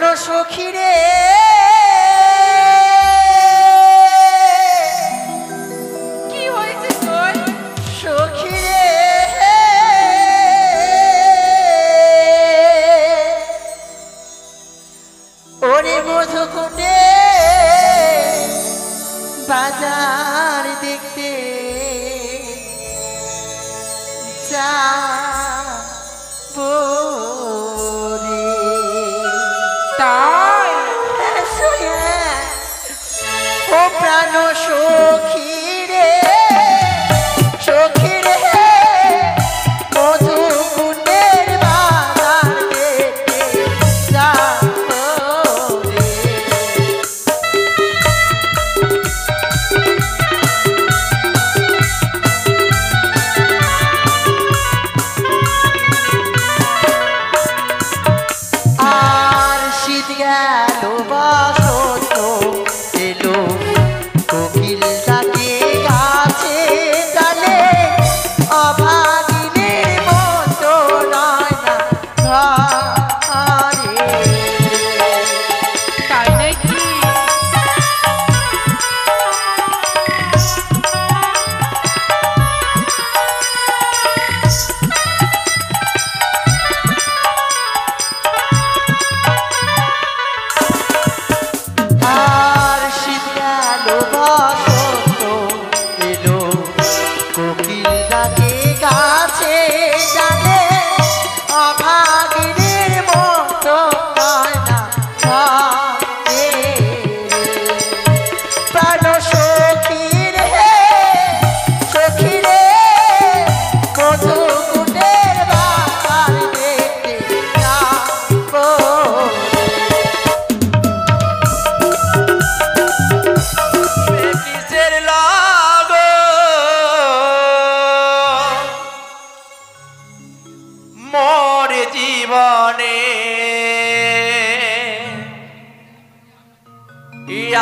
প্রাণ সখী রে কি হয়েছে তোর সখী রে ওরে মধুকুটে বাজার দেখতে যাবো রে। তাই ও প্রাণ সখী রে সখী রে মধুকুটের বাজার দেখতে যাবো রে। আর শীত গেল বসন্ত এলো কোকিল ডাকে গাছে ডালে অভাগিনীর মতো নয় না ঘরে। তাই নাকি আর শীত গেল বসন্ত এলো কোকিল ডাকে গাছে ডালে অভাগিনীর মতো নয় না ঘরে। প্রাণ সখী রে সখী রে মধুকুটের বাজার দেখতে যাবো কিসের লাগো মোর জীবনে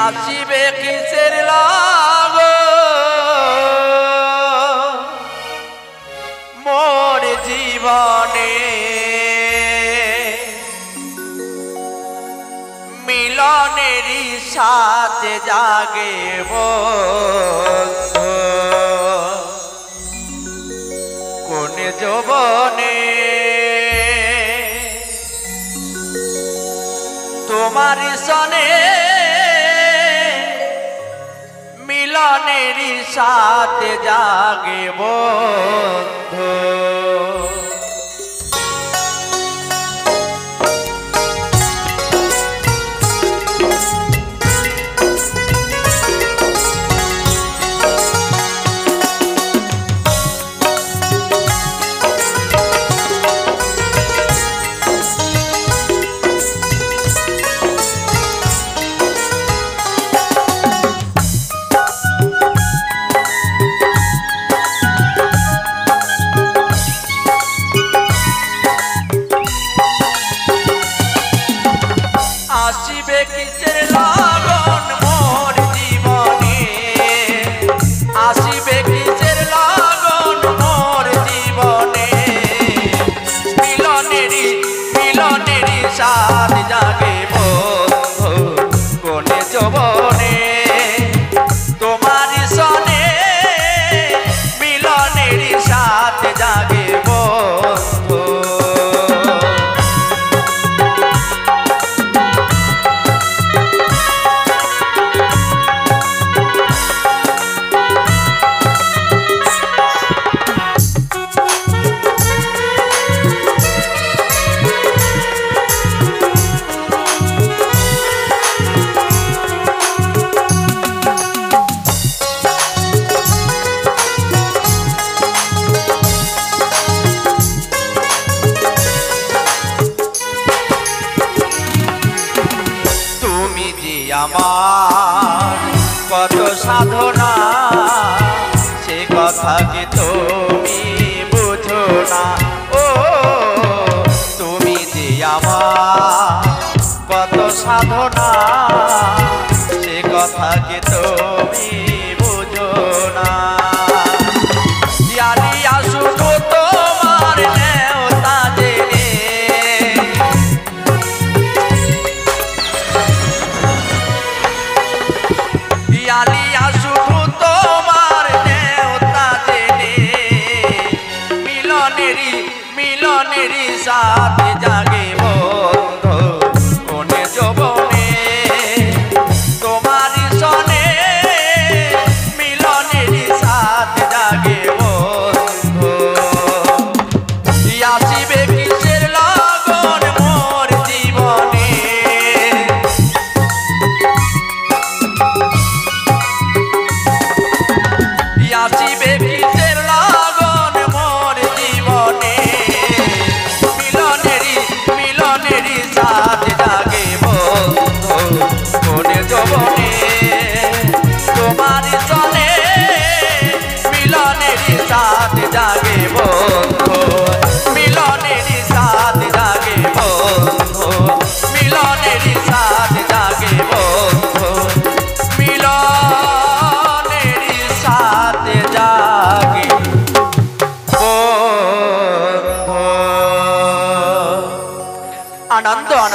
আসিবে কিসের লাগো মোর জীবনে মিলনেরই সাথে জাগে বন্ধু কোন যৌবনে তোমার সনে মিলনেরই সাথে জাগে বন্ধু। আসিবে কিসের লগন মোর জীবনে আসিবে কিসের লগন মোর জীবনে মিলনেরই সাথ জাগে বন্ধু কোন যৌবনে তোমার সনে মিলনেরই সাথ জাগে বন্ধু। তুমি যে আমার কত সাধনা সে কথা কি তুমি বুঝো না ও তুমি যে আমার কত সাধনা সে কথা কি তুমি বুঝো না। শুধু তোমার নেওতা জেনে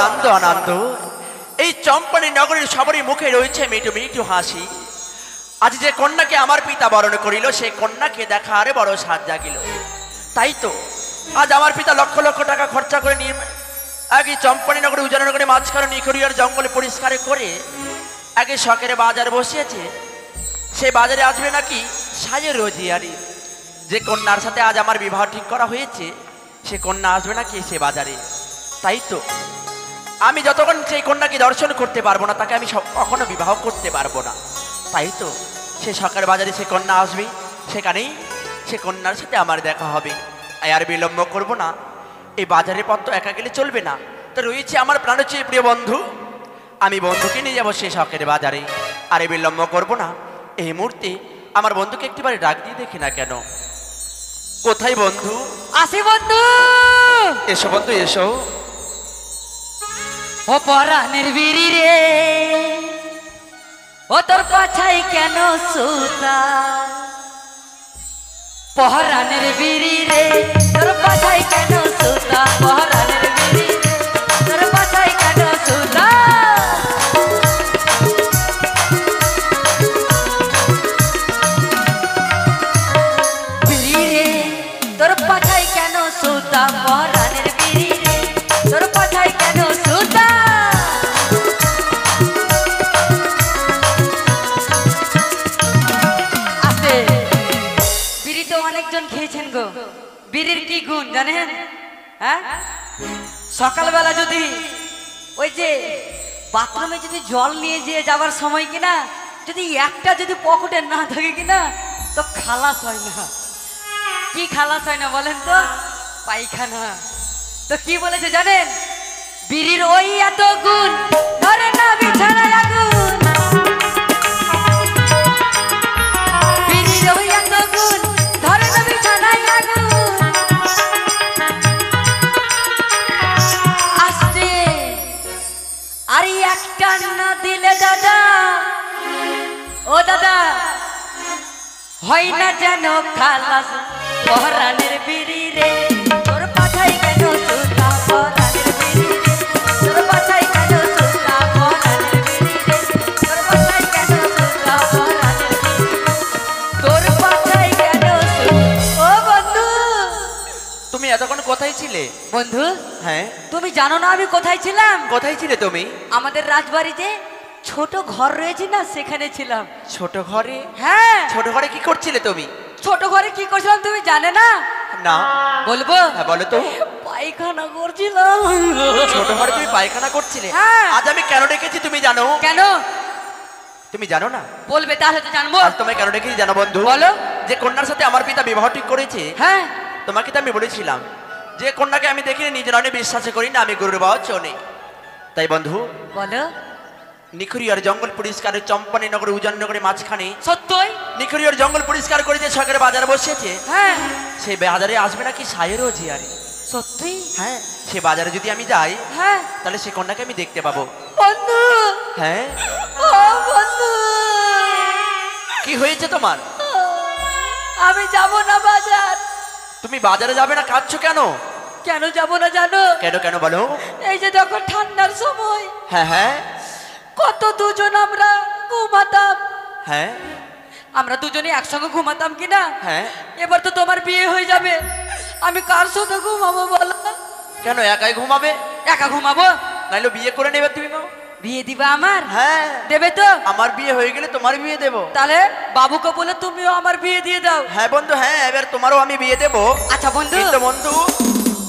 আনন্দ আনন্দ। এই চম্পানি নগরীর সবারই মুখে রয়েছে মিটু মিটু হাসি। আজ যে কন্যাকে আমার পিতা বরণ করিল, সেই কন্যাকে দেখার বড় সাজ জাগিল। তাই তো আজ আমার পিতা লক্ষ লক্ষ টাকা খরচা করে নিয়ে আগে চম্পানি নগরে উজাননগরে মাঝখানে নিখরিয়ার জঙ্গলে পরিষ্কার করে আগে শখের বাজার বসিয়েছে। সে বাজারে আসবে নাকি সাজের রোজিয়ারি। যে কন্যার সাথে আজ আমার বিবাহ ঠিক করা হয়েছে, সে কন্যা আসবে নাকি সে বাজারে। তাই তো আমি যতক্ষণ সেই কন্যাকে দর্শন করতে পারবো না, তাকে আমি কখনো বিবাহ করতে পারবো না। তাই তো সে সকাল বাজারে সে কন্যা আসবে, সেখানেই সে কন্যার সাথে আমার দেখা হবে। আর বিলম্ব করব না। এই বাজারের পথ তো একা গেলে চলবে না, তো রয়েছে আমার প্রাণচেয়ে প্রিয় বন্ধু। আমি বন্ধুকে নিয়ে যাবো সে শখের বাজারে। আর বিলম্ব করব না। এই মুহূর্তে আমার বন্ধুকে একটিবারে ডাক দিয়ে দেখি না কেন। কোথায় বন্ধু? আসি বন্ধু। এসো বন্ধু এসো। ও পরাণের বিড়ি রে, ও তোর পাছাই কেন সুতা? পরাণের বিড়ি রে, তোর পাছাই কেন সুতা? পরাণের বিড়ি রে, তোর পাছাই কেন সুতা? বিড়ি রে, তোর পাছাই কেন সুতা? পরাণের বিড়ি রে, তোর পাছাই কেন সুতা? আছে বিড়ি তো অনেকজন খেয়েছেন গো। বিড়ির কি গুণ জানেন? হ্যাঁ, সকালবেলা যদি ওই যে বাথরুমে যদি জল নিয়ে যেয়ে যাওয়ার সময় কিনা যদি একটা যদি পকেটে না থাকে কিনা, তো খালাস হয় না। কি খালাস হয় না বলেন তো? পায়খানা। তো কি বলেছে জানেন? বিড়ির ওই এত গুণ, ধরে না বিছানায় আগুন। বিড়ির ওই এত গুণ, ধরে না বিছানায় আগুন। আসতে আর একটা না দিলে দাদা, ও দাদা, হয় না যেন খালাস। পরাণের বিড়ি রে, তোর পাছাই কেন সুতা? পরাণের বিড়ি রে, তোর পাছাই কেন সুতা? পরাণের বিড়ি রে, তোর পাছাই কেন সুতা? পরাণের বিড়ি রে, তোর পাছাই কেন সুতা? ও বন্ধু, তুমি এতক্ষণ কোথায় ছিলে? বন্ধু হ্যাঁ, তুমি জানো না আমি কোথায় ছিলাম? কোথায় ছিলে তুমি? আমাদের রাজবাড়িতে ছোট ঘর রয়েছে না, সেখানে ছিলাম। ছোট ঘরে? হ্যাঁ। ছোট ঘরে কি করছিলে তুমি? ছোট ঘরে কি করছিলাম তুমি জানে না? না। বলবো? হ্যাঁ বলো তো। পায়খানা করছিলাম। ছোট ঘরে তুমি পায়খানা করছিলে? হ্যাঁ। আজ আমি কেন ডেকেছি তুমি জানো? কেন? তুমি জানো না? বলবে তাহলে তো জানবো। আজ তোমায় কেন ডেকেছি জানো বন্ধু? বলো। যে কন্যার সাথে আমার পিতা বিবাহ ঠিক করেছে, হ্যাঁ, তোমাকে তো আমি বলেছিলাম যে কন্যাকে আমি দেখিনি, নিজের অনেক বিশ্বাস করি না, আমি গরুর বাবা চনে। তাই বন্ধু বলো। নিখরিয়ার জঙ্গল পরিষ্কারের চম্পানি নগরে উজাননগরে মাঝখানে সত্যই? নিখরিয়ার জঙ্গল পরিষ্কার করে যে সরকারের বাজার বসেছে, হ্যাঁ। সেই বাজারে আসবে নাকি সায়েরও জিয়ারি। সত্যি? হ্যাঁ, সে বাজারে যদি আমি যাই, হ্যাঁ। তাহলে সে কন্যাকে আমি দেখতে পাবো। বন্ধু। হ্যাঁ। ও বন্ধু, কি হয়েছে তোমার? আমি যাব না বাজার। তুমি বাজারে যাবে না, কাঁদছো কেন? কেন যাব না জানো? কেন কেন বলো? এই যে দেখো ঠান্ডার সময় হ্যাঁ হ্যাঁ কত দুজন আমরা ঘুমাতাম। হ্যাঁ আমরা দুজনে একসঙ্গে ঘুমাতাম কিনা? হ্যাঁ। এবার তো তোমার বিয়ে হয়ে যাবে, আমি কার সাথে ঘুমাবো বলো? কেন একাই ঘুমাবে? একা ঘুমাবো? নাইলে বিয়ে করে নেবে তুমি? বিয়ে দিবা আমার? হ্যাঁ দেবে তো? আমার বিয়ে হয়ে গেলে তোমার বিয়ে দেবো। তাহলে বাবুকে বলে তুমিও আমার বিয়ে দিয়ে দাও। হ্যাঁ বন্ধু, হ্যাঁ, এবার তোমারও আমি বিয়ে দেবো। আচ্ছা বন্ধু। কিন্তু বন্ধু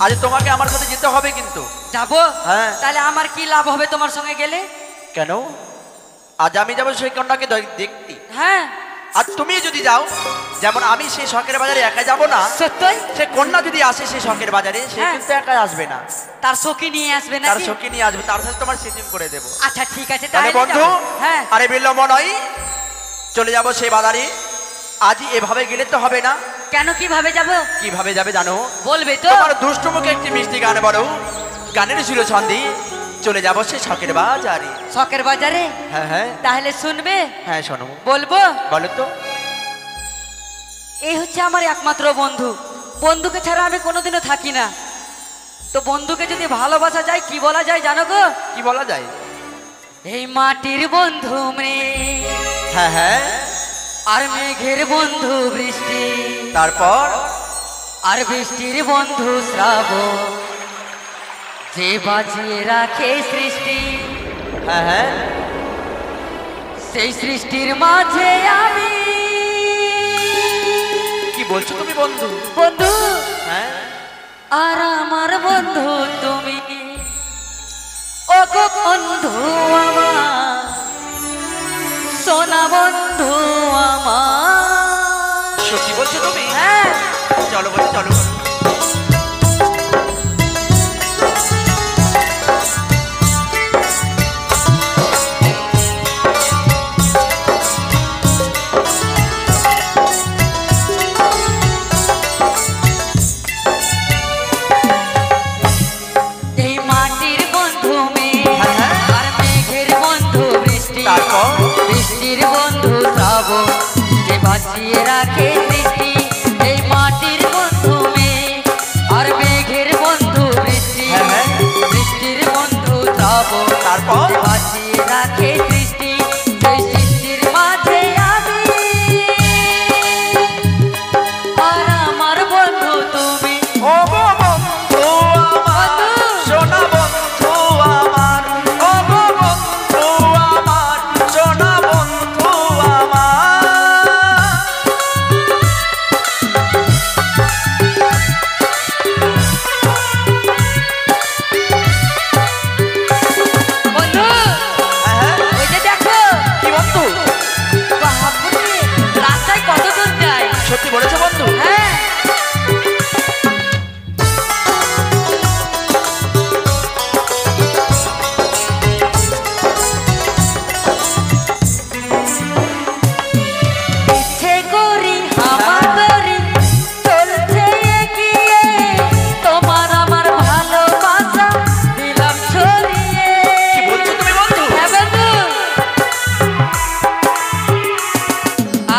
আজ তোমাকে আমার সাথে যেতে হবে কিন্তু। যাবো? হ্যাঁ। তাহলে আমার কি লাভ হবে তোমার সঙ্গে গেলে? কেন? আজ আমি যাবো সেই কন্যাকে দেখতে। হ্যাঁ। আর তুমি যদি যাও, যেমন আমি সেই শখের বাজারে একা যাব না, সত্যই? সে কন্যা যদি আসে সেই শখের বাজারে, সে হ্যাঁ। কিন্তু একাই আসবে না, তার সখী নিয়ে আসবে না? তার সখী নিয়ে আসবে, তার সাথে তোমার সেটিং করে দেবো। আচ্ছা ঠিক আছে তাহলে তাহলে বন্ধু, যাবো। হ্যাঁ। আরে বিলম্ব নয়, চলে যাব সেই বাজারে। আজই এভাবে গেলে তো হবে না। কেন কিভাবে যাব? কিভাবে যাবে জানো? বলবে তো? তোমার দুষ্টু মুখে একটি মিষ্টি গান বলো, গানের ছিল ছন্দে চলে যাব সেই শখের বাজারে। শখের বাজারে? হ্যাঁ হ্যাঁ তাহলে শুনবে? হ্যাঁ শোনো। বলবো? বলো তো। এই হচ্ছে আমার একমাত্র বন্ধু, বন্ধুকে ছাড়া আমি কোনোদিনও থাকি না। তো বন্ধুকে যদি ভালোবাসা যায় কি বলা যায় জানো গো? কি বলা যায়? এই মাটির বন্ধু হ্যাঁ হ্যাঁ। আর মেঘের বন্ধু বৃষ্টি, তারপর আর বৃষ্টির বন্ধু শ্রাবণ, যে বাঁচিয়ে রাখে সৃষ্টি। হ্যাঁ হ্যাঁ। সেই সৃষ্টির মাঝে আমি। কি বলছো তুমি বন্ধু? বন্ধু হ্যাঁ। আর আমার বন্ধু তুমি, ও গো বন্ধু আমার, সোনা বন্ধু আমার। সত্যি বলছো তুমি? হ্যাঁ। চলো বন্ধু চলো। এই মাটির বন্ধু মেঘ, আর মেঘের বন্ধু বৃষ্টি, তারপর বৃষ্টির বন্ধু শ্রাবণ, যে বাঁচিয়ে রাখে সৃষ্টি। এই মাটির বন্ধু মেঘ, আর মেঘের বন্ধু বৃষ্টি, বৃষ্টির বন্ধু শ্রাবণ, তারপর যে বাঁচিয়ে রাখে সৃষ্টি। সেই সৃষ্টির মাঝে আমি, আর আমার বন্ধু তুমি। ও গো বন্ধু আমার, সোনা বন্ধু আমার, ও গো বন্ধু আমার, সোনা বন্ধু আমার। বন্ধু হ্যাঁ, ওই যে দেখো কি বন্ধু? বাহাপুরে রাস্তায় কত দূর যায়। সত্যি বলেছো বন্ধু? হ্যাঁ। ইচ্ছে করি আমার করি চলছে এগিয়ে, তোমার আমার ভালোবাসা দিলাম ছড়িয়ে। কি বলছো তুমি বন্ধু? হ্যাঁ বন্ধু।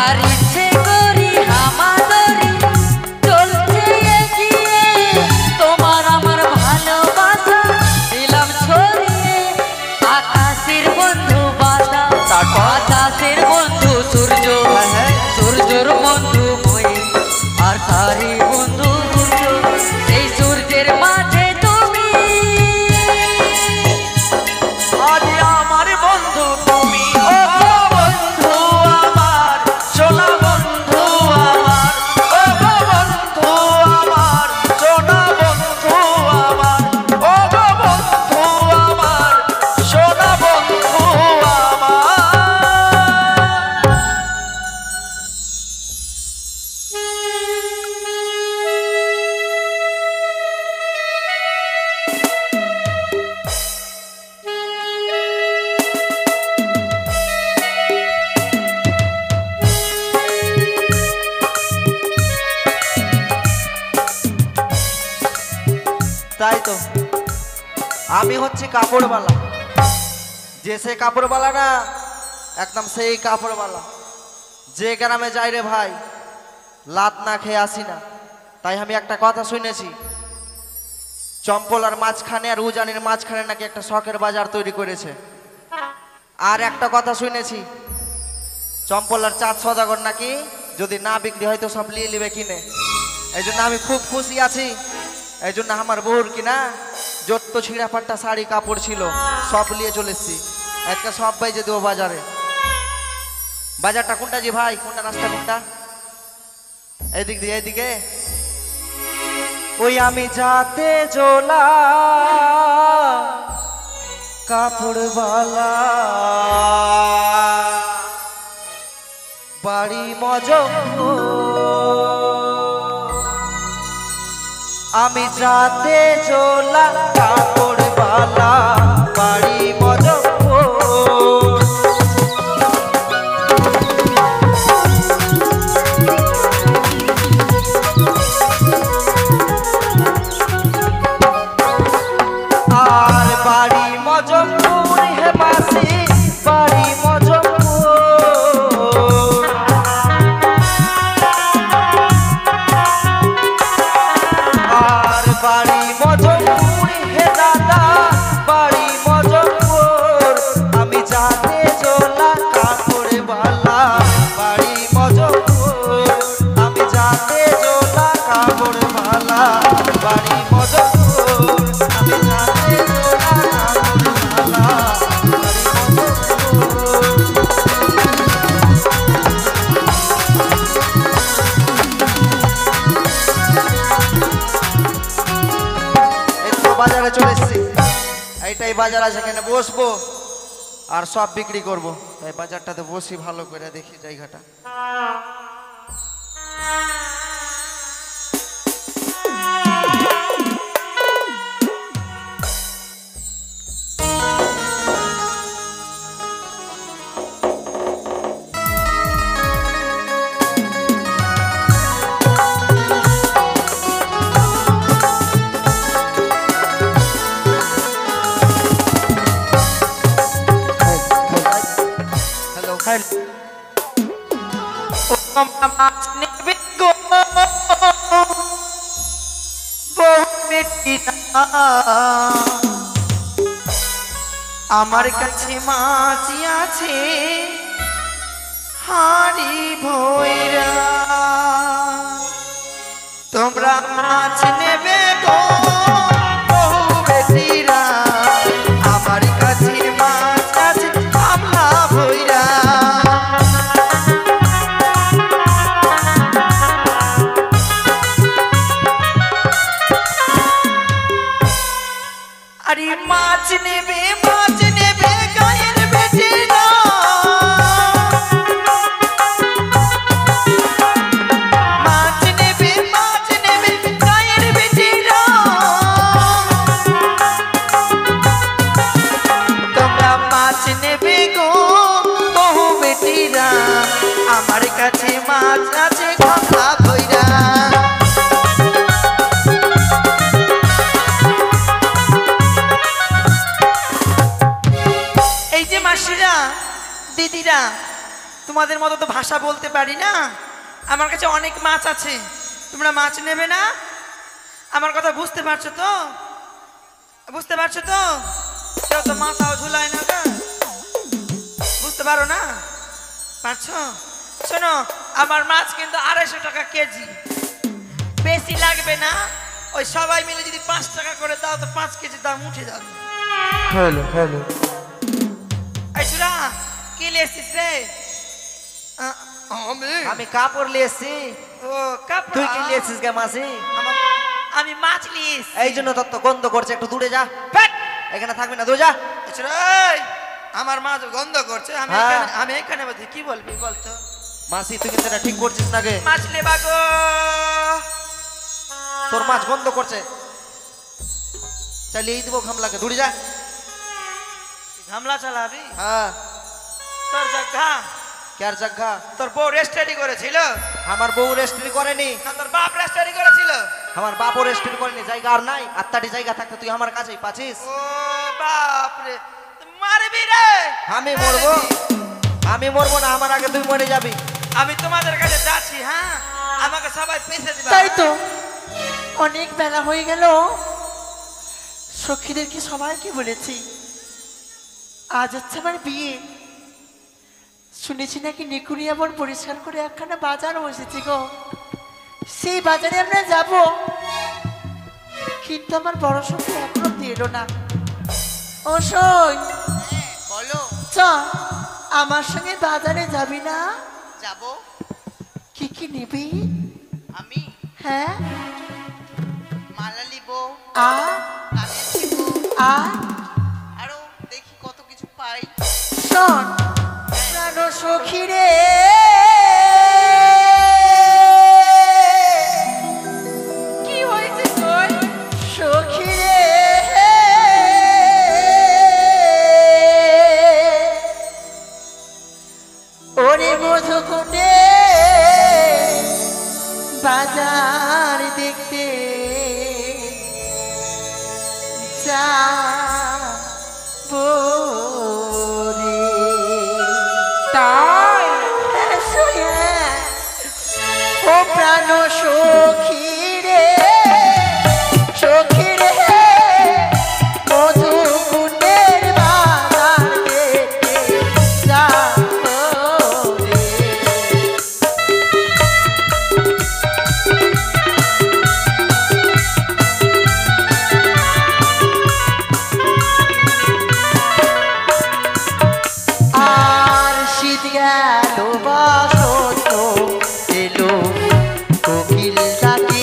আর ইচ্ছে করি আমার করি চলছে এগিয়ে, তোমার আমার ভালোবাসা দিলাম ছড়িয়ে। আকাশের বন্ধু বাতাস, তারপর? বাতাসের বন্ধু সূর্য, সূর্যর বন্ধু মই, আর তারি বন্ধু সূর্য। সেই সূর্যের মাঝে তুমি, আজ আমার বন্ধু তুমি, ও গো বন্ধু আমার, সোনা বন্ধু আমার, ও গো বন্ধু আমার, সোনা বন্ধু আমার, ও গো বন্ধু আমার, সোনা বন্ধু আমার। তাই তো আমি হচ্ছি কাপড়ওয়ালা, যে সে কাপড়ওয়ালা না, একদম সেই কাপড়ওয়ালা। যে গ্রামে যাই রে ভাই, লাত না খেয়ে আসি না। তাই আমি একটা কথা শুনেছি, চম্পলার মাঝখানে আর উজানির মাঝখানে নাকি একটা শখের বাজার তৈরি করেছে। আর একটা কথা শুনেছি, চম্পলার চাঁদ সদাগর নাকি যদি না বিক্রি হয় তো সব নিয়ে নেবে কিনে। এই জন্য আমি খুব খুশি আছি। এই জন্য আমার বউর কিনা যত ছিঁড়া ফাট্টা শাড়ি কাপড় ছিল সব নিয়ে চলে এসছি। আজকে সব বাইজে দেবো বাজারে। বাজারটা কোনটা জি ভাই, কোনটা রাস্তা কোনটা? এইদিক দিয়ে, এইদিকে। ওই আমি যাতে জোলা কাপড়ওয়ালা, বাড়ি মজমপুর। আমি যাতে জোলা কাপড়ওয়ালা, বাড়ি মজমপুর। আর বাড়ি মজমপুর হে বাসি, বাড়ি মজমপুর। আর বাড়ি মজমপুর বাজার আছে এখানে বসবো আর সব বিক্রি করব। তাই বাজারটাতে বসি, ভালো করে দেখি জায়গাটা। আমার কাছে মাছ আছে হাড়ি ভৈরা, তোমরা মাছ নেবে গো বহু বেশিরা। আমার কাছে মাছ আছে আমলা ভৈরা। আরে মাছ নেবে গায়ের বেটিরা। মাছ নেবে গায়ের বেটিরা। তোমরা মাছ নেবে গো বহু বেটিরা। আমার কাছে মাছ আছে ঘামলা ভৈরা। দিদিরা, তোমাদের মতো তো ভাষা বলতে পারি না। আমার কাছে অনেক মাছ আছে, তোমরা মাছ নেবে না? আমার কথা বুঝতে পারছো তো? বুঝতে পারছো তো? কেউ তো মাথাও ঝুলায় না গো। বুঝতে পারো না? পারছো? শোনো, আমার মাছ কিন্তু 250 টাকা কেজি, বেশি লাগবে না। ওই সবাই মিলে যদি 5 টাকা করে দাও তো 5 কেজি দাম উঠে যাবে। হ্যালো হ্যালো, এই সুরা কি লিয়েছিস রে? আমি কাপড় লিয়েছি। ও কাপড়। তুই কি লিয়েছিস গে মাসি? আমি মাছ লিয়েছি। এই জন্য তোর তো গন্ধ করছে, একটু দূরে যা। এখানে থাকবি না, দূরে যা। আমার মাছ গন্ধ করছে, আমি এখানে বলছি। কি বলবি বলতো? মাসি তুই কিন্তু এটা ঠিক করছিস না গে। মাছ লেবা গো, তোর মাছ গন্ধ করছে। চালিয়ে দিব খামলাকে, দূরে যা। ঝামলা চালাবি? হ্যাঁ। তোর জায়গা কার জায়গা? তোর বউ রেস্টারি করেছিল? আমার বউ রেস্ট্রি করেনি। না তোর বাপ রেস্টারি করেছিল? আমার বাপও রেস্ট্রি করেনি। জায়গা আর নাই, আত্মাটি জায়গা থাকতে তুই আমার কাছেই পাচ্ছিস। ও বাপ রে, মারবি রে? আমি মরবো না, আমার আগে তুই মরে যাবি। আমি তোমাদের কাছে যাচ্ছি। হ্যাঁ, আমাকে সবাই পেছে দিবা। তাই তো, অনেক বেলা হয়ে গেল। সখীদেরকে সবাইকে বলেছি আজ হচ্ছে আমার বিয়ে। শুনেছি নাকি নিকুড়িয়া বন পরিষ্কার করে একখানা বাজার বসেছি গো। সেই বাজারে আমরা যাব, কিন্তু আমার বড় সখী এখনো এলো না। ও শোন, বলো। চ আমার সঙ্গে বাজারে যাবি না? যাব। কি কি নিবি? আমি হ্যাঁ, মালা নিব, আ কানের নিব, আ আরো দেখি কত কিছু পাই। শোন প্রাণ সখী রে, কি হয়েছে তোর? সখী রে, ওরে মধুকুটে বাজার দেখতে যাবো রে। তাই ও প্রাণ সখী রে, সখী রে, মধুকুটের বাজার দেখতে যাবো রে। আর শীত গেল বসন্ত এলো, কোকিল ডাকে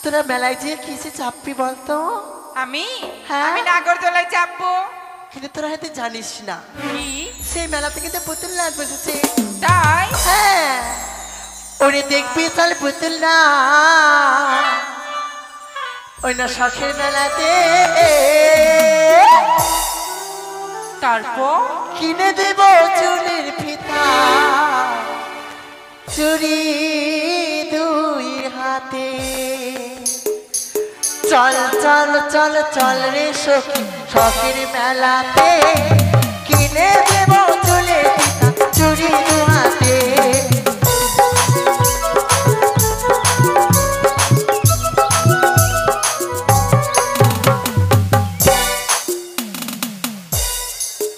তোরা মেলায় যেয়ে কিসে চাপবি বলতো? আমি হ্যাঁ। আমি নাগরদোলায় চাপবো। কিন্তু তোরা হয়তো জানিস না, কি সেই মেলাতে কিন্তু পুতুল নাচ বসেছে। তাই? হ্যাঁ, ওরে দেখবি তাহলে পুতুল না ওই না শখের মেলাতে তারপর কিনে দেব চুলের ফিতা চুরি দুই হাতে। চল চল চল চল রে সখী শখের মেলাতে কিনে দেব চুলের ফিতা চুরি দু হাতে।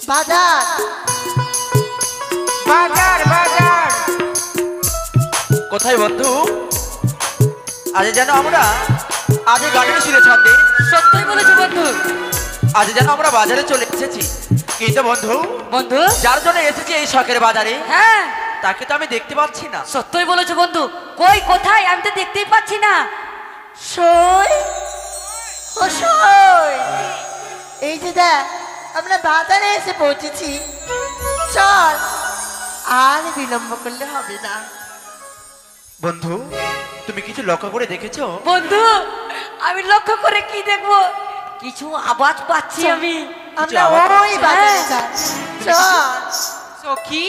বাজার বাজার বাজার কোথায় বন্ধু? আজ যেন আমরা আজ গাড়ির সুরে ছন্দে সত্যই বলেছো বন্ধু। আজ যেন আমরা বাজারে চলে এসেছি, কিন্তু বন্ধু বন্ধু যার জন্য এসেছি এই শখের বাজারে হ্যাঁ তাকে তো আমি দেখতে পাচ্ছি না। সত্যই বলেছো বন্ধু। কই কোথায়? আমি তো দেখতেই পাচ্ছি না। সই ও সই, এই যে দেখ আমরা বাজারে এসে পৌঁছেছি, চল আর বিলম্ব করলে হবে না। বন্ধু তুমি কিছু লক্ষ্য করে দেখেছো? বন্ধু আমি লক্ষ্য করে কি দেখবো? কিছু আওয়াজ পাচ্ছি আমি। আমরা আওয়াজ ওই বাজারে যাই, চল। সখী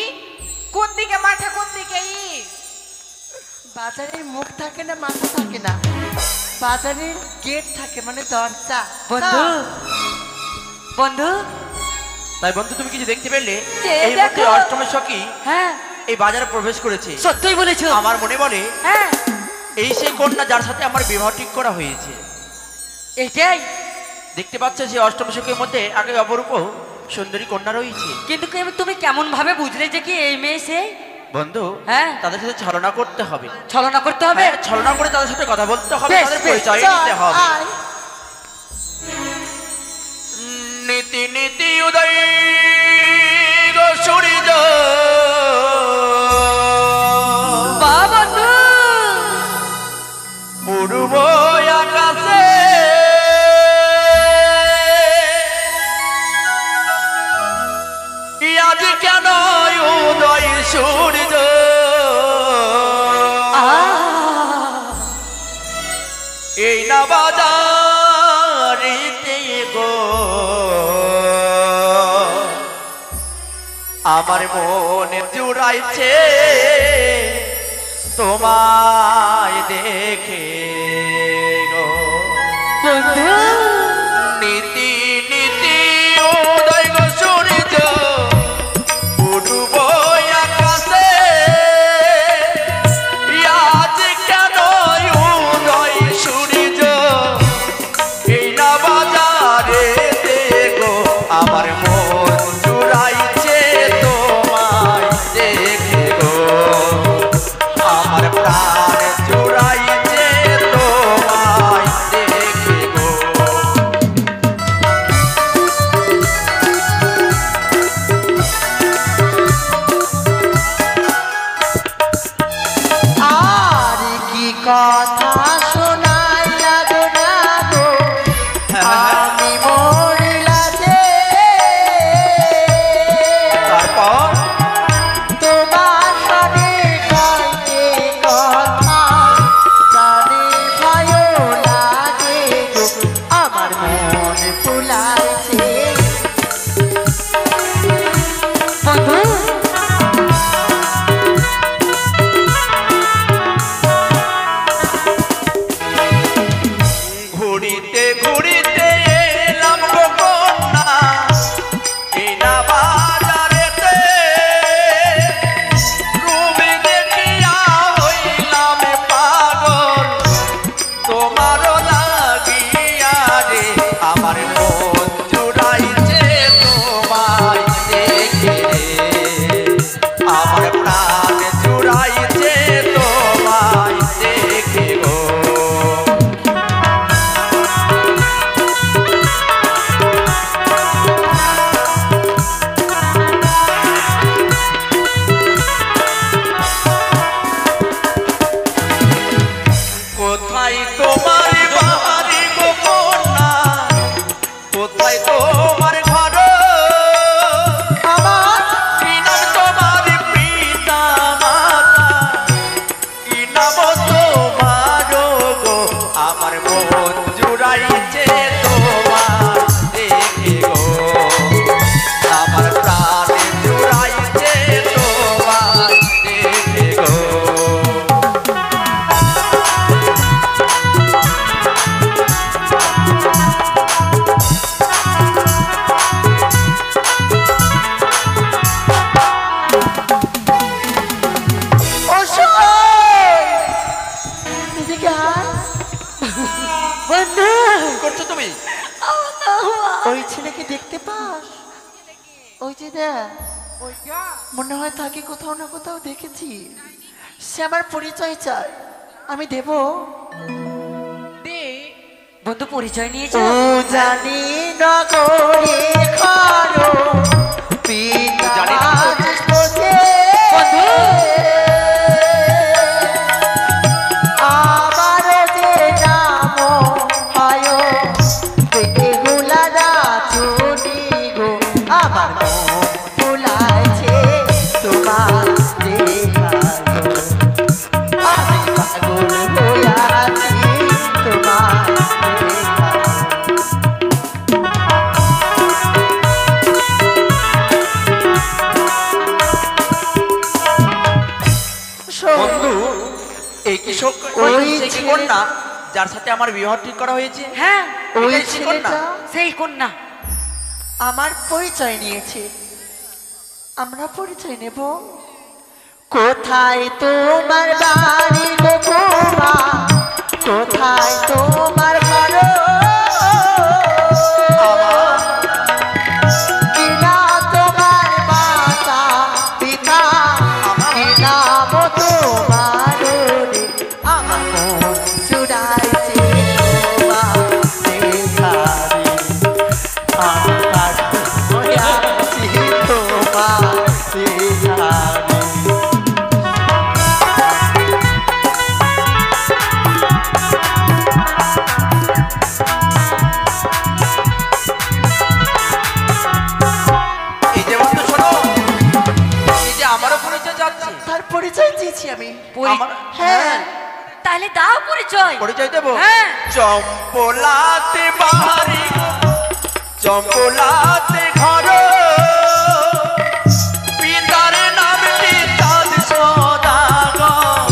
কোন দিকে মাথা কোন দিকে ইট? বাজারের মুখ থাকে না মাথা থাকে না, বাজারের গেট থাকে মানে দরজা। বন্ধু চল। বন্ধু তাই বন্ধু তুমি কিছু দেখতে পেলে? যে এই মুহূর্তে দেখো। অষ্টমী সখী হ্যাঁ এই বাজারে প্রবেশ করেছে। সত্যই বলেছো। আমার মনে বলে হ্যাঁ এই সেই কন্যা যার সাথে আমার বিবাহ ঠিক করা হয়েছে। এটাই। দেখতে পাচ্ছ যে অষ্টমী সখীর মধ্যে আগে অপরূপ সুন্দরী কন্যা রয়েছে। কিন্তু তুমি কেমন ভাবে বুঝলে যে কি এই মেয়ে সেই? বন্ধু হ্যাঁ। তাদের সাথে ছলনা করতে হবে। ছলনা করতে হবে? হ্যাঁ, ছলনা করে তাদের সাথে কথা বলতে হবে, বেশ, তাদের বেশ, পরিচয় চল, দিতে হবে। আয়। নীতি নীতি উদয় গো সূর্য বা বন্ধু পূর্ব আকাশে আজ কেন উদয় সূর্য এই না বাজারিতে গো আমার মনে জুড়াইছে তোমায় দেখে গো। বন্ধু নীতি নীতি উদয় গো সূর্য পূর্ব আকাশে আজ কেন উদয় সূর্য এই না বাজারে দেখো আমার মন জুড়াইছে তোমায় দেখে গো। আমার প্রাণ জুড়াইছে তোমায় দেখে গো। আর কি কথা শোনাইলা গো না গো, আমি মরিলা যে তারপর তোমার সনে গাইতে কথা জানে ভয়ও লাগে গো, আমার মন ফুলাইছে। বন্ধু তোমার গো আমার মন জুড়াইছে তোমার দেখে গো আমার প্রাণ জুড়াইছে তোমার দেখে গো এদিকে আয়। বন্ধু কি করছো তুমি? ওই ছেলেকে দেখতে পাস? ওই যে দেখ, মনে হয় তাকে কোথাও না কোথাও দেখেছি। সে আমার পরিচয় চায়, আমি দেব। বন্ধু পরিচয় নিয়েছ? ও জানি নগরে খরো পিতা জানি না। বোঝে। বন্ধু আমার যে নাম হয় দেখে গুলারা চুনি গো আমার মন ফুলাইছে তোমার দেখা গো। আমি পাগল হইয়াছি তোমার দেখা। বন্ধু এই কি ওই সে কি ছেলে- কন্যা যার সাথে আমার বিবাহ ঠিক করা হয়েছে? হ্যাঁ ওই এটাই সেই কন্যা? ছেলেটা সেই কন্যা। আমার পরিচয় নিয়েছে, আমরা পরিচয় নেব। কোথায় তোমার বাড়ি গো বৌমা, কোথায় তোমার ঘর? কিনা তোমার মাতা পিতা, কিনা তোমার রে আমার মন চুরাইছে তোমার দেখারে। আমি পাগল হইয়াছি তোমার দেখারে। এই যে বন্ধু শোনো, এই যে আমারও পরিচয় যাচ্ছে। তার পরিচয় দিয়েছি আমি। আমার- হ্যাঁ, তাহলে দাও পরিচয়। পরিচয় দেবো? হ্যাঁ। চম্পলাতে বাড়ি চম্পলাতে ঘর পিতার নাম পিতার সদাগর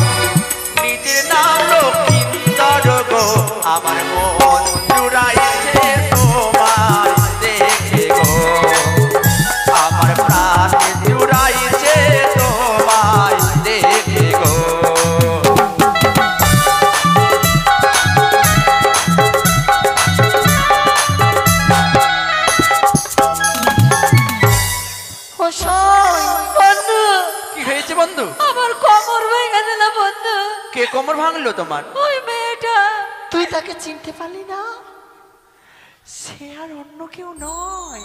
নিজের নাম লক্ষিন্দর গো আমার মন জুড়াইছে তোমার দেখে গো আমার প্রাণ জুড়াইছে তোমার দেখে গো বন্ধু কি হয়েছে বন্ধু? আমার কোমর ভেঙে দিল বন্ধু। কে কোমর ভাঙলো তোমার? ওই মেয়েটা। তুই তাকে চিনতে পারলি না? সে আর অন্য কেউ নয়।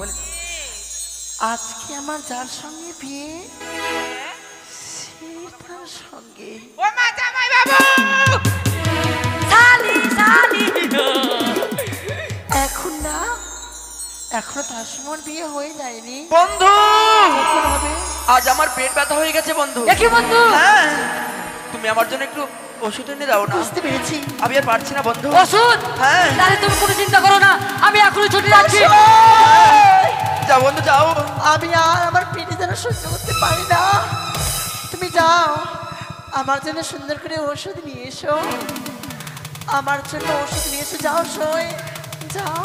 আজকে আমার যার সঙ্গে বিয়ে, সে তার সঙ্গে। ও মা জামাই বাবু শালি শালি। এখন না, এখনো তার সঙ্গে আমার বিয়ে হয়ে যায়নি। বন্ধু কখন হবে? আজ আমার পেট ব্যথা হয়ে গেছে বন্ধু। দেখি বন্ধু। হ্যাঁ তুমি আমার জন্য একটু ওষুধ এনে দাও না, বুঝতে পেরেছি। আমি আর পারছি না বন্ধু। ওষুধ? হ্যাঁ তাহলে তুমি কোনো চিন্তা করো না, আমি এখনই ছুটে যাচ্ছি। যাও বন্ধু যাও। আমি আর আমার পেটে যেন সহ্য করতে পারি না। তুমি যাও, আমার জন্য সুন্দর করে ওষুধ নিয়ে এসো। আমার জন্য ওষুধ নিয়ে এসো। যাও সই, যাও।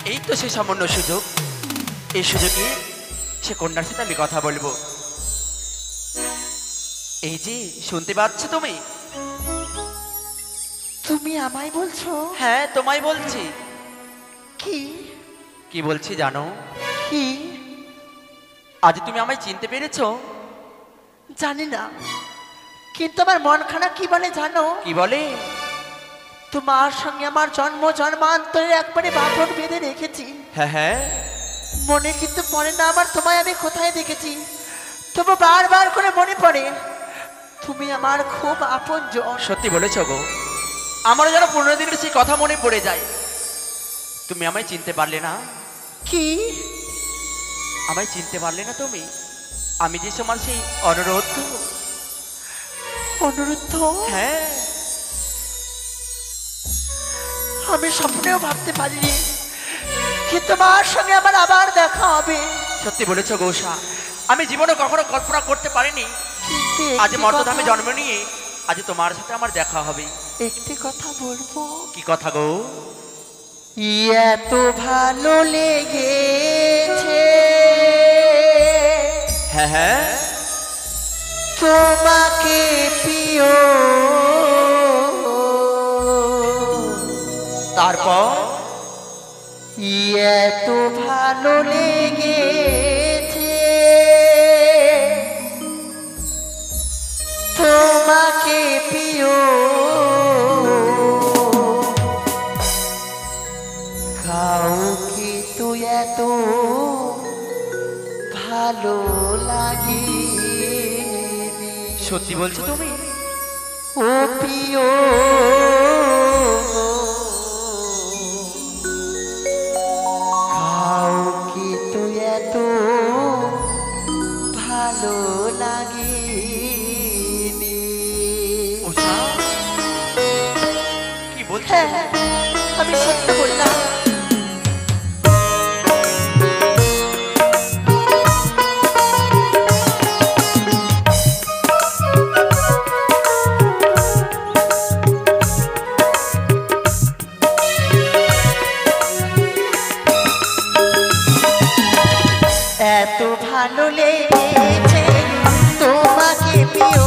এই তো সে সামান্য সুযোগ, এই সুযোগে সে কন্যার সাথে আমি কথা বলবো। এই যে শুনতে পাচ্ছ তুমি? তুমি আমায় বলছো? হ্যাঁ তোমায় বলছি। কি কি বলছি জানো? কি? আজ তুমি আমায় চিনতে পেরেছো? জানি না, কিন্তু আমার মন খানা কি বলে জানো? কি বলে? তোমার সঙ্গে আমার জন্ম জন্মান্তরে একবারে বাঁধন বেঁধে রেখেছি। হ্যাঁ হ্যাঁ মনে কিন্তু পড়ে না আমার তোমায় আমি কোথায় দেখেছি। তবু বারবার করে মনে পড়ে তুমি আমার খুব আপনজন। সত্যি বলেছো গো, আমারও যেন 15 দিনের সেই কথা মনে পড়ে যায়। তুমি আমায় চিনতে পারলে না? কি? আমায় চিনতে পারলে না তুমি? আমি যে তোমার সেই অনুরোধ। অনুরুদ্ধ, হ্যাঁ, আমি স্বপ্নেও ভাবতে পারিনি কি তোমার সঙ্গে আমার আবার দেখা হবে। সত্যি বলেছো গৌসা, আমি জীবনে কখনো কল্পনা করতে পারিনি কিন্তু আজ একটি মর্তধামে কথা- জন্ম নিয়ে আজ তোমার সাথে আমার দেখা হবে। একটি কথা বলবো। কি কথা গো? এত ভালো লেগেছে হ্যাঁ হ্যাঁ, তোমাকে প্রিয়, তারপর এত ভালো লেগেছে তোমাকে প্রিয়, কাউকে তো এত ভালো লাগে। সত্যি বলছো তুমি? ও প্রিয়, কাউকে তো এত ভালো লাগে। উষা, কি বলছো? হ্যাঁ, আমি সত্য বললাম। এত ভালো লেগেছে তোমাকে প্রিয়,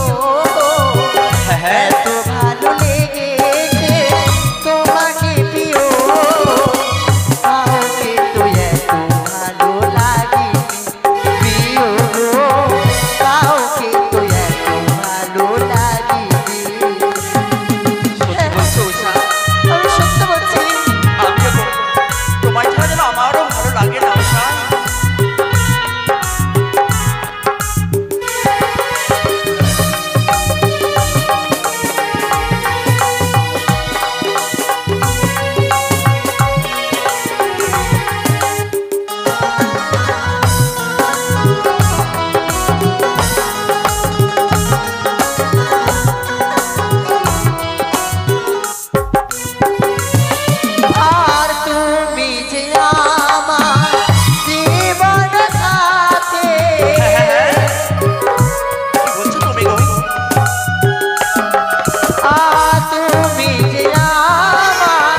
হ্যাঁ, এত ভালো লেগেছে তোমাকে প্রিয়, কাউকে তো এত ভালো লাগে প্রিয়, কাউকে তো এত ভালো লাগে। সত্যি বলছো উষা? আমি সত্য বলছি। আমিও গো, তোমায় ছাড়া যেন আমারও ভালো লাগে না উষা। আর তুমি যে আমার জীবন সাথী, কি বলছো তুমি গো? আর তুমি যে আমার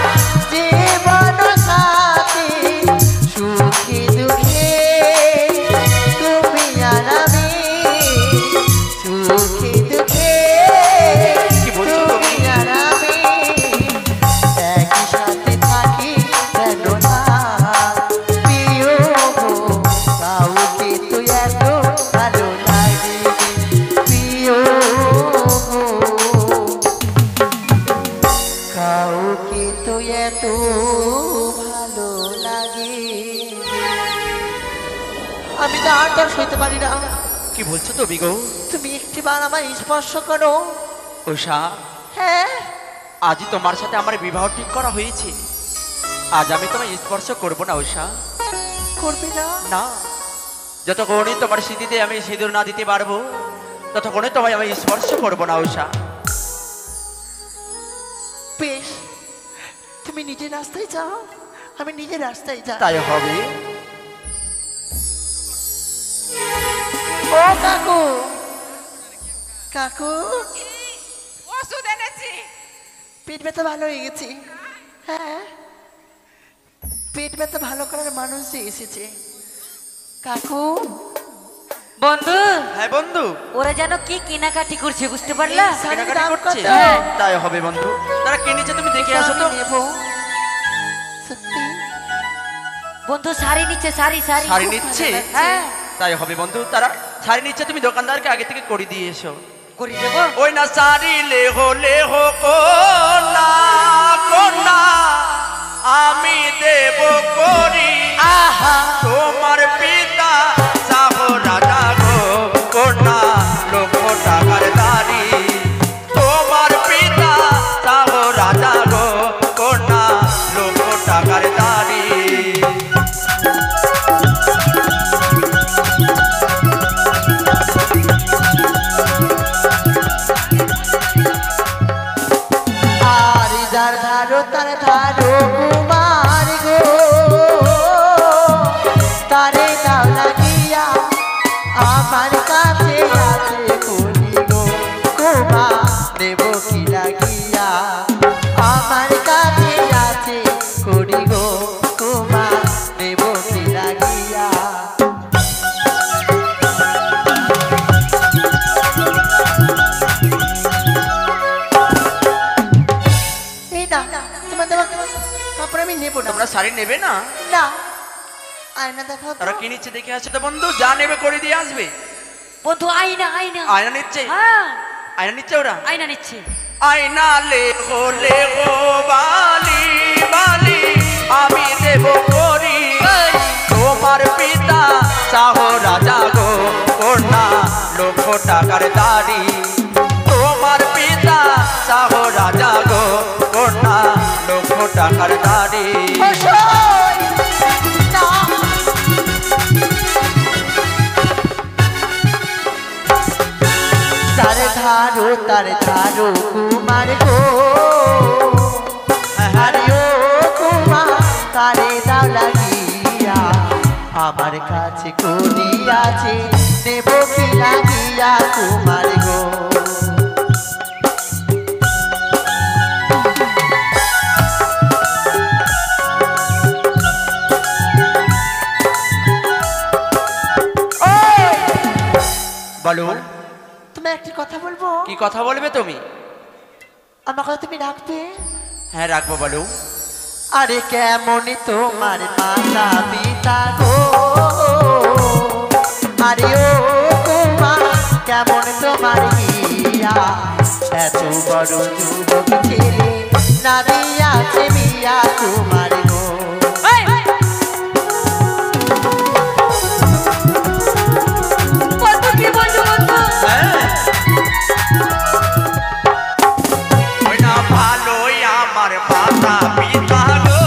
জীবন সাথী, সুখে দুঃখে তুমি আর আমি, সুখে দুঃখে কি বলছো তুমি? তুমি আর আমি একই সাথে থাকি যেন না প্রিয় গো, কাউকে তো এত ভালো লাগে প্রিয় গো, কাউকে তো এত ভালো লাগে। আমি তো আর তোর সইতে পারি না। কি বলছো তুমি গো? তুমি একটিবার আমায় স্পর্শ করো। উষা, হ্যাঁ, আজই তোমার সাথে আমার বিবাহ ঠিক করা হয়েছে। আজ আমি তোমায় স্পর্শ করব না উষা। করবে না? না, যতক্ষণই তোমার স্মৃতিতে আমি সিঁদুর না দিতে পারবো ততক্ষণে তোমায় আমি স্পর্শ করব না উষা। বেশ, তুমি নিজের রাস্তায় যাও, আমি নিজের রাস্তায় যাই। তাই হবে। ও কাকু, কাকু, ওষুধ এনেছি। পেট ব্যথা ভালো হয়ে গেছে। হ্যাঁ, পেট ব্যথা ভালো করার মানুষ যে এসেছে। কাকু, বন্ধু, হ্যাঁ বন্ধু, ওরা যেন কি কেনাকাটি করছে বুঝতে পারলা? এই শাড়ির কেনাকাটি দাম করছে? কত? হ্যাঁ। তাই হবে বন্ধু। তারা কে নিচ্ছে তুমি দেখে আসো তো। আমি নেব। সত্যি? বন্ধু শাড়ি নিচ্ছে, শাড়ি শাড়ি শাড়ি খুব নিচ্ছে? ভালো লাগছে। হ্যাঁ, তাই হবে বন্ধু। তারা শাড়ি নিচ্ছে, তুমি দোকানদারকে আগে থেকে করে দিয়ে এসো। করে দেবো। ওই না শাড়ি লেহো কোনা কোনা আমি দেব করি। আহা, তোমার পিতা সাহ রাজা গো কোনা লক্ষ টাকার দাড়ি। তোমার পিতা সাহ রাজা গো কোনা লক্ষ টাকার দাড়ি। দেব কি লাগিয়া আমার কাছে আছে করি গো তোমার দেব কি লাগিয়া এই না তোমার দেওয়া কাপড় আমি নেবো না তোমরা শাড়ি নেবে না? না আয়না দেখাও তো। তারা কি নিচ্ছে দেখে আসছে তো বন্ধু, যা নেবে করে দিয়ে আসবে। বন্ধু আয়না আয়না আয়না নিচ্ছে? হ্যাঁ আয়না নিচ্ছে ওরা? আয়না নিচ্ছে। আয়না লেখো বালি বালি আমি দেব করি তোমার পিতা চাহ রাজা গো কন্যা লক্ষ টাকার দাড়ি তোমার পিতা চাহ রাজা গো কন্যা লক্ষ টাকার দাড়ি তার ধারো কুমার গো আরে ও কুমার তারে দাও লাগিয়া আমার কাছে কোনি আছে দেব কি লাগিয়া কুমার গো বলো তুমি একটি কথা বলবো কি কথা বলবে তুমি? আমাকে তুমি রাখবে? হ্যাঁ রাখবো। বলো। আরে কেমন তোমার মাতা পিতা গো আরে ও কুমার কেমন তোমার ইয়া এত বড় যুবক ছেলে না দিয়াছে মিয়া কুমার গো বন্ধু কি বলছো বন্ধু? ওই না ভালোই আমার মাতা পিতা গো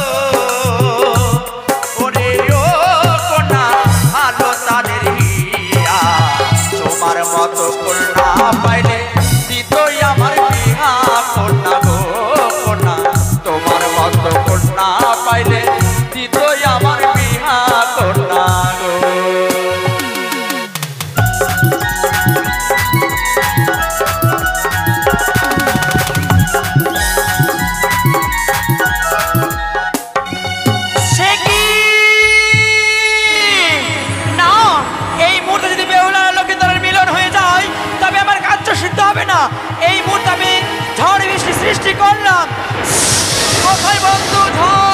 ওরে ও কন্যা ভালো তাদের হিয়া তোমার মতো কন্যা পাইলে দিতই আমার বিহা কন্যা গো কন্যা তোমার মতো কন্যা পাইলে দিতই আমার বিহা কন্যা গো। সে কি না এই মুহূর্তে যদি বেহুলা লক্ষিন্দরের মিলন হয়ে যায় তবে আমার কার্য সিদ্ধ হবে না। এই মুহূর্তে আমি ঝড় বৃষ্টি সৃষ্টি করলাম। কোথায় বন্ধু ঝড়